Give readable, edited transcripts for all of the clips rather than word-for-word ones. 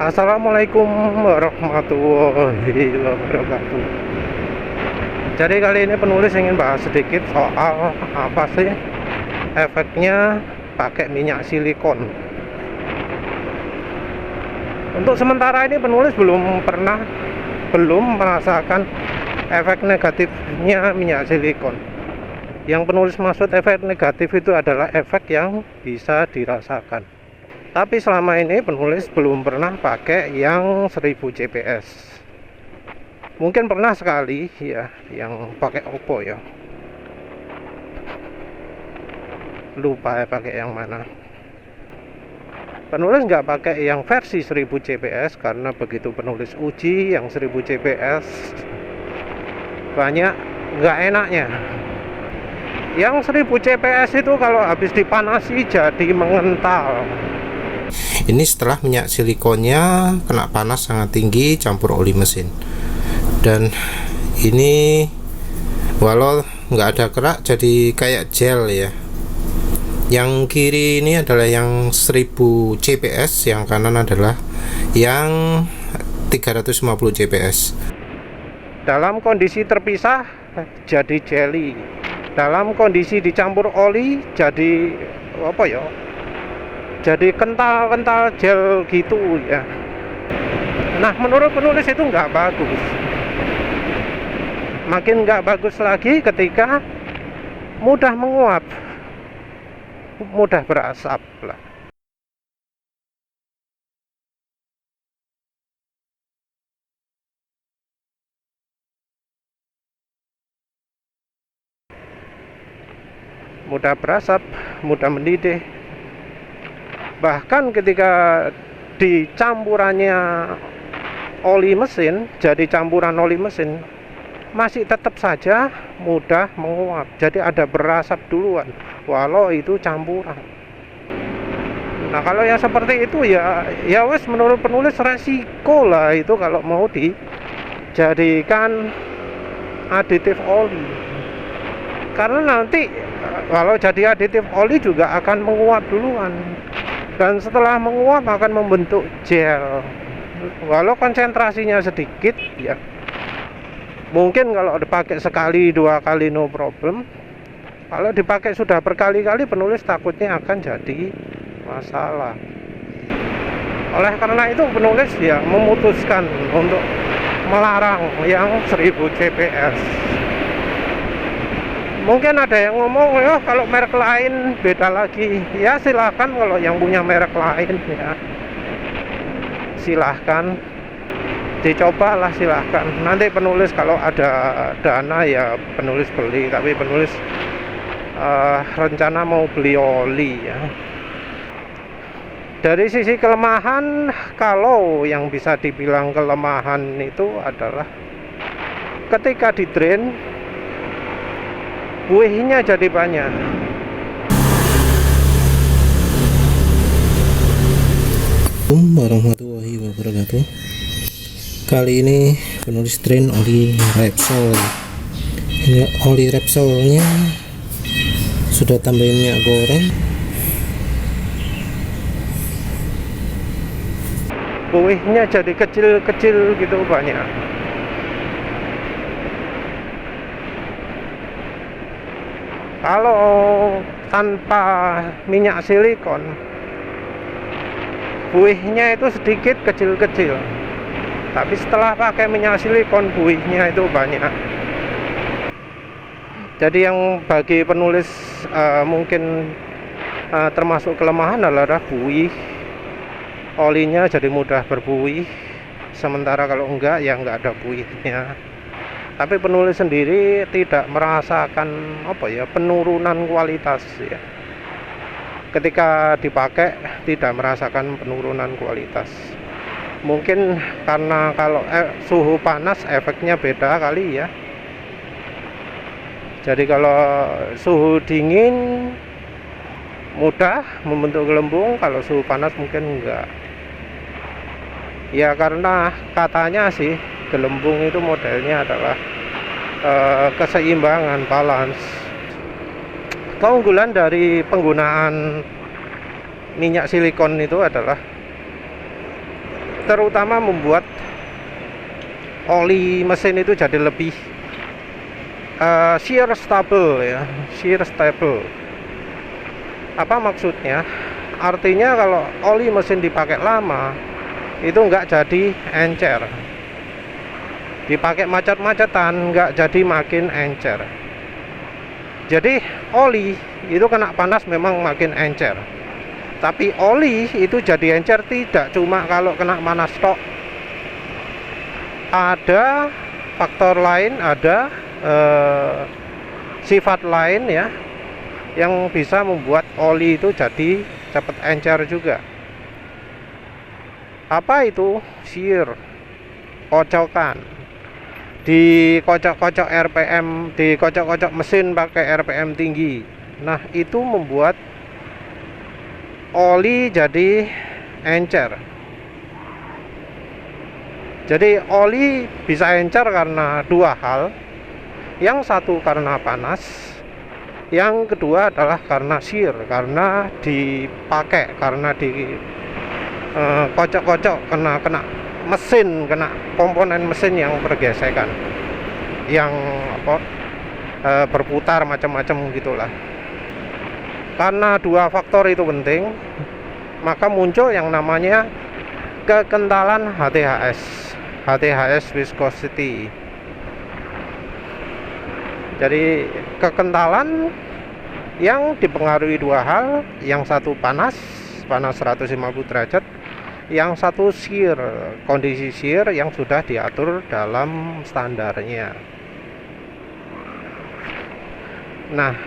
Assalamualaikum warahmatullahi wabarakatuh. Jadi kali ini penulis ingin bahas sedikit soal apa sih efeknya pakai minyak silikon. Untuk sementara ini penulis belum merasakan efek negatifnya minyak silikon. Yang penulis maksud efek negatif itu adalah efek yang bisa dirasakan. Tapi selama ini penulis belum pernah pakai yang 1000 CPS. Mungkin pernah sekali ya, yang pakai Oppo ya. Lupa ya pakai yang mana. Penulis nggak pakai yang versi 1000 CPS karena begitu penulis uji yang 1000 CPS banyak nggak enaknya. Yang 1000 CPS itu kalau habis dipanasi jadi mengental. Ini setelah minyak silikonnya kena panas sangat tinggi campur oli mesin. Dan ini walau nggak ada kerak jadi kayak gel ya. Yang kiri ini adalah yang 1000 CPS, yang kanan adalah yang 350 CPS. Dalam kondisi terpisah jadi jelly. Dalam kondisi dicampur oli jadi apa ya? Jadi kental-kental gel gitu ya. Nah, menurut penulis itu nggak bagus. Makin nggak bagus lagi ketika mudah menguap, mudah berasap lah. Mudah berasap, mudah mendidih. Bahkan ketika dicampurannya oli mesin, jadi campuran oli mesin, masih tetap saja mudah menguap. Jadi ada berasap duluan, walau itu campuran. Nah, kalau yang seperti itu ya wes, menurut penulis resiko lah itu kalau mau dijadikan aditif oli. Karena nanti kalau jadi aditif oli juga akan menguap duluan. Dan setelah menguap akan membentuk gel. Walau konsentrasinya sedikit ya. Mungkin kalau dipakai sekali dua kali no problem. Kalau dipakai sudah berkali-kali penulis takutnya akan jadi masalah. Oleh karena itu penulis ya memutuskan untuk melarang yang 1000 CPS. Mungkin ada yang ngomong ya kalau merek lain beda lagi. Ya silahkan, kalau yang punya merek lain ya silahkan, dicobalah silahkan. Nanti penulis kalau ada dana ya penulis beli, tapi penulis rencana mau beli oli ya. Dari sisi kelemahan, kalau yang bisa dibilang kelemahan itu adalah ketika di drain buihnya jadi banyak. Warahmatullahi wabarakatuh. Kali ini penulis drain oli Repsol. Ini oli Repsolnya sudah tambahin minyak goreng. Buihnya jadi kecil-kecil gitu banyak. Kalau tanpa minyak silikon, buihnya itu sedikit kecil-kecil. Tapi setelah pakai minyak silikon, buihnya itu banyak. Jadi yang bagi penulis mungkin termasuk kelemahan adalah buih. Olinya jadi mudah berbuih. Sementara kalau enggak, ya enggak ada buihnya. Tapi penulis sendiri tidak merasakan penurunan kualitas ya. Ketika dipakai tidak merasakan penurunan kualitas. Mungkin karena kalau suhu panas efeknya beda kali ya. Jadi kalau suhu dingin mudah membentuk gelembung, kalau suhu panas mungkin enggak. Ya karena katanya sih gelembung itu modelnya adalah keseimbangan, balance. Keunggulan dari penggunaan minyak silikon itu adalah terutama membuat oli mesin itu jadi lebih shear stable ya, shear stable. Apa maksudnya? Artinya kalau oli mesin dipakai lama itu nggak jadi encer, dipakai macet-macetan nggak jadi makin encer. Jadi oli itu kena panas memang makin encer, tapi oli itu jadi encer tidak cuma kalau kena panas tok. Ada faktor lain, ada sifat lain ya yang bisa membuat oli itu jadi cepat encer juga. Apa itu? Shear, kocokan. Dikocok-kocok RPM, dikocok-kocok mesin pakai RPM tinggi. Nah, itu membuat oli jadi encer. Jadi oli bisa encer karena dua hal. Yang satu karena panas, yang kedua adalah karena shear, karena dipakai, karena kocok-kocok, kena mesin, kena komponen mesin yang bergesekan, yang berputar macam-macam gitulah. Karena dua faktor itu penting, maka muncul yang namanya kekentalan HTHS viscosity. Jadi kekentalan yang dipengaruhi dua hal, yang satu panas 150 derajat, yang satu shear, kondisi shear yang sudah diatur dalam standarnya. Nah,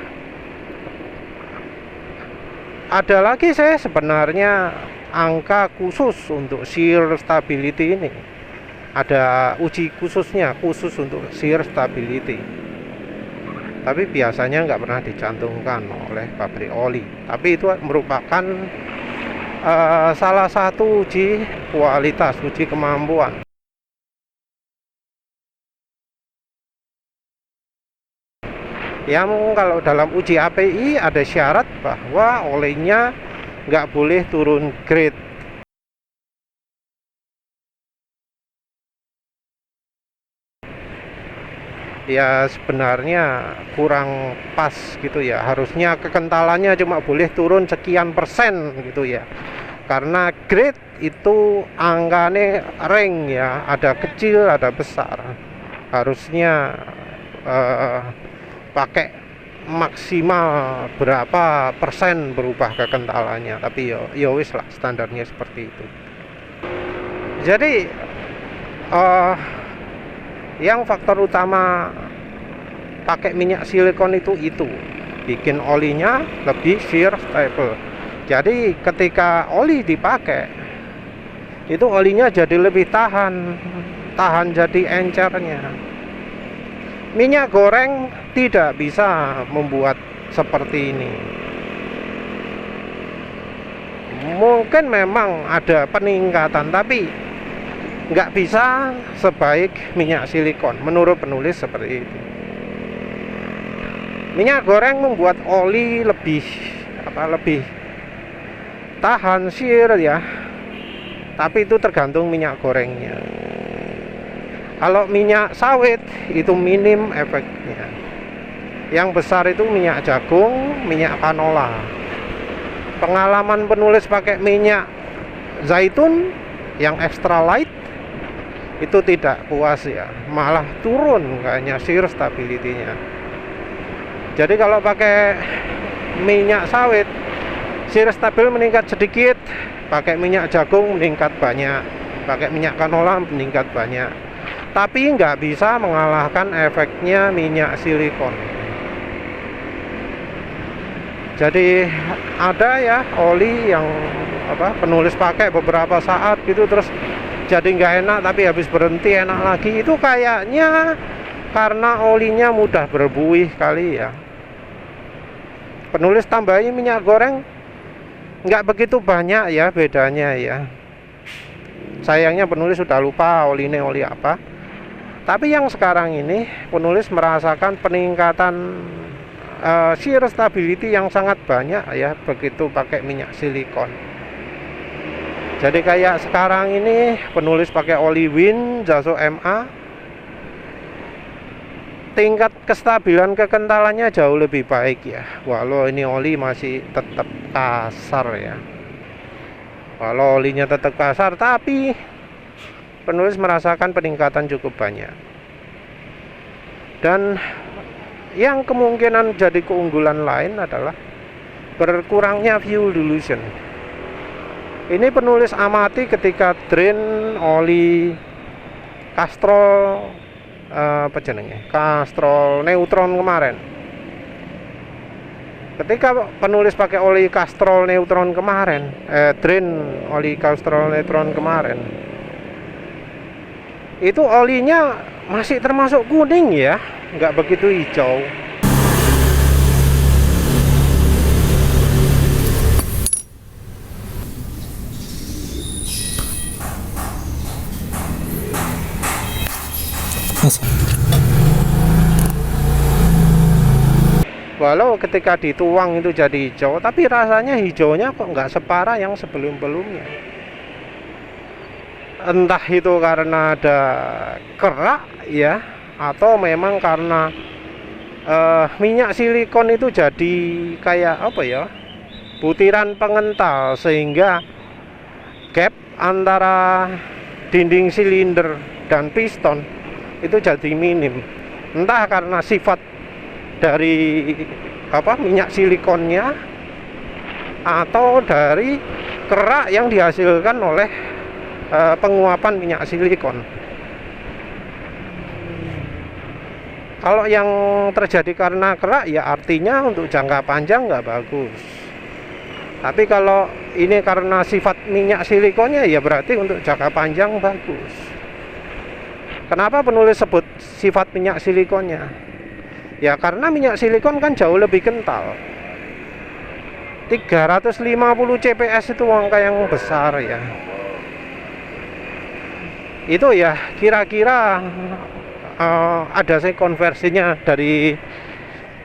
ada lagi saya sebenarnya angka khusus untuk shear stability ini. Ada uji khususnya, khusus untuk shear stability. Tapi biasanya nggak pernah dicantumkan oleh pabrik oli. Tapi itu merupakan salah satu uji kualitas, uji kemampuan. Yang kalau dalam uji API ada syarat bahwa olinya nggak boleh turun grade. Ya sebenarnya kurang pas gitu ya, harusnya kekentalannya cuma boleh turun sekian persen gitu ya, karena grade itu angkanya range ya, ada kecil ada besar, harusnya pakai maksimal berapa persen berubah kekentalannya, tapi ya wis lah, standarnya seperti itu. Jadi yang faktor utama pakai minyak silikon itu bikin olinya lebih shear stable. Jadi ketika oli dipakai itu olinya jadi lebih tahan jadi encernya. Minyak goreng tidak bisa membuat seperti ini. Mungkin memang ada peningkatan, tapi nggak bisa sebaik minyak silikon menurut penulis seperti itu. Minyak goreng membuat oli lebih tahan shear ya, tapi itu tergantung minyak gorengnya. Kalau minyak sawit itu minim efeknya. Yang besar itu minyak jagung, minyak canola. Pengalaman penulis pakai minyak zaitun yang extra light itu tidak puas ya, malah turun kayaknya shear stability-nya. Jadi kalau pakai minyak sawit shear stabil meningkat sedikit, pakai minyak jagung meningkat banyak, pakai minyak canola meningkat banyak, tapi nggak bisa mengalahkan efeknya minyak silikon. Jadi ada ya oli yang penulis pakai beberapa saat gitu terus jadi nggak enak, tapi habis berhenti enak lagi. Itu kayaknya karena olinya mudah berbuih kali ya. Penulis tambahin minyak goreng nggak begitu banyak ya bedanya ya. Sayangnya penulis sudah lupa olinya oli apa. Tapi yang sekarang ini penulis merasakan peningkatan shear stability yang sangat banyak ya begitu pakai minyak silikon. Jadi kayak sekarang ini penulis pakai oli Win Zaso MA, tingkat kestabilan kekentalannya jauh lebih baik ya. Walau ini oli masih tetap kasar ya. Walau olinya tetap kasar, tapi penulis merasakan peningkatan cukup banyak. Dan yang kemungkinan jadi keunggulan lain adalah berkurangnya fuel dilution. Ini penulis amati ketika drain oli Castrol Castrol Neutron kemarin. Ketika penulis pakai oli Castrol Neutron kemarin, drain oli Castrol Neutron kemarin, itu olinya masih termasuk kuning ya, nggak begitu hijau. Walau ketika dituang itu jadi hijau, tapi rasanya hijaunya kok nggak separah yang sebelum-belumnya. Entah itu karena ada kerak ya, atau memang karena minyak silikon itu jadi kayak apa ya, butiran pengental, sehingga gap antara dinding silinder dan piston itu jadi minim. Entah karena sifat dari minyak silikonnya, atau dari kerak yang dihasilkan oleh penguapan minyak silikon. Kalau yang terjadi karena kerak ya artinya untuk jangka panjang nggak bagus. Tapi kalau ini karena sifat minyak silikonnya ya berarti untuk jangka panjang bagus. Kenapa penulis sebut sifat minyak silikonnya? Ya karena minyak silikon kan jauh lebih kental. 350 CPS itu angka yang besar ya. Itu ya kira-kira ada sih konversinya dari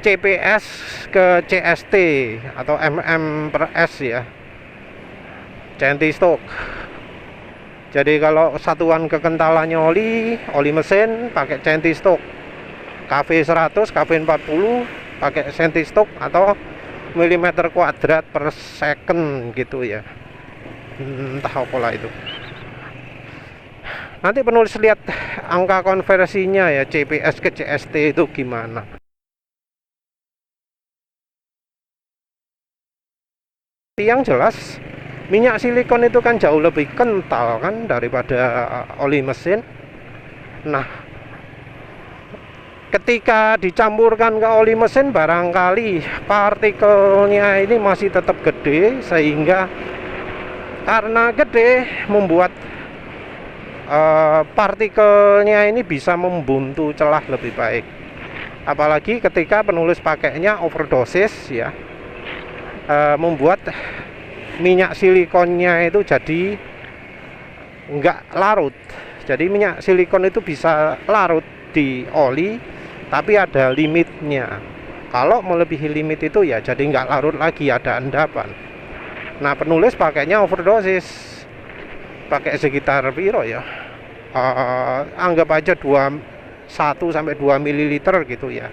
CPS ke CST atau mm per S ya, centistoke. Jadi kalau satuan kekentalannya oli mesin pakai centistoke, KV100, KV40 pakai centistoke atau milimeter kuadrat per second gitu ya. Entah apalah itu. Nanti penulis lihat angka konversinya ya, CPS ke CST itu gimana. Yang jelas minyak silikon itu kan jauh lebih kental kan daripada oli mesin. Nah, ketika dicampurkan ke oli mesin barangkali partikelnya ini masih tetap gede, sehingga karena gede membuat partikelnya ini bisa membuntu celah lebih baik. Apalagi ketika penulis pakainya overdosis ya, membuat minyak silikonnya itu jadi nggak larut. Jadi minyak silikon itu bisa larut di oli, tapi ada limitnya. Kalau melebihi limit itu ya jadi nggak larut lagi, ada endapan. Nah, penulis pakainya overdosis, pakai sekitar piro ya, anggap aja 1 sampai 2 ml gitu ya.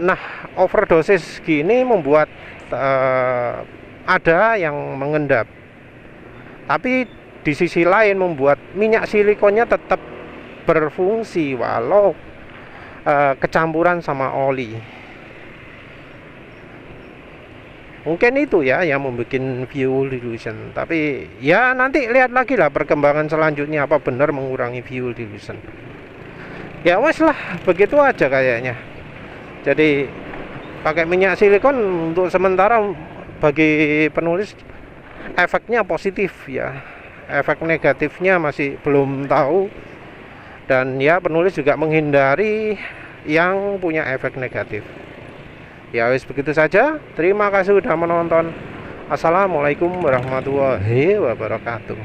Nah, overdosis gini membuat ada yang mengendap, tapi di sisi lain membuat minyak silikonnya tetap berfungsi walau kecampuran sama oli. Mungkin itu ya yang membuat fuel dilution. Tapi ya nanti lihat lagi lah perkembangan selanjutnya, apa benar mengurangi fuel dilution. Ya wes lah, begitu aja kayaknya. Jadi pakai minyak silikon untuk sementara bagi penulis efeknya positif ya. Efek negatifnya masih belum tahu. Dan ya penulis juga menghindari yang punya efek negatif. Ya wis begitu saja. Terima kasih sudah menonton. Assalamualaikum warahmatullahi wabarakatuh.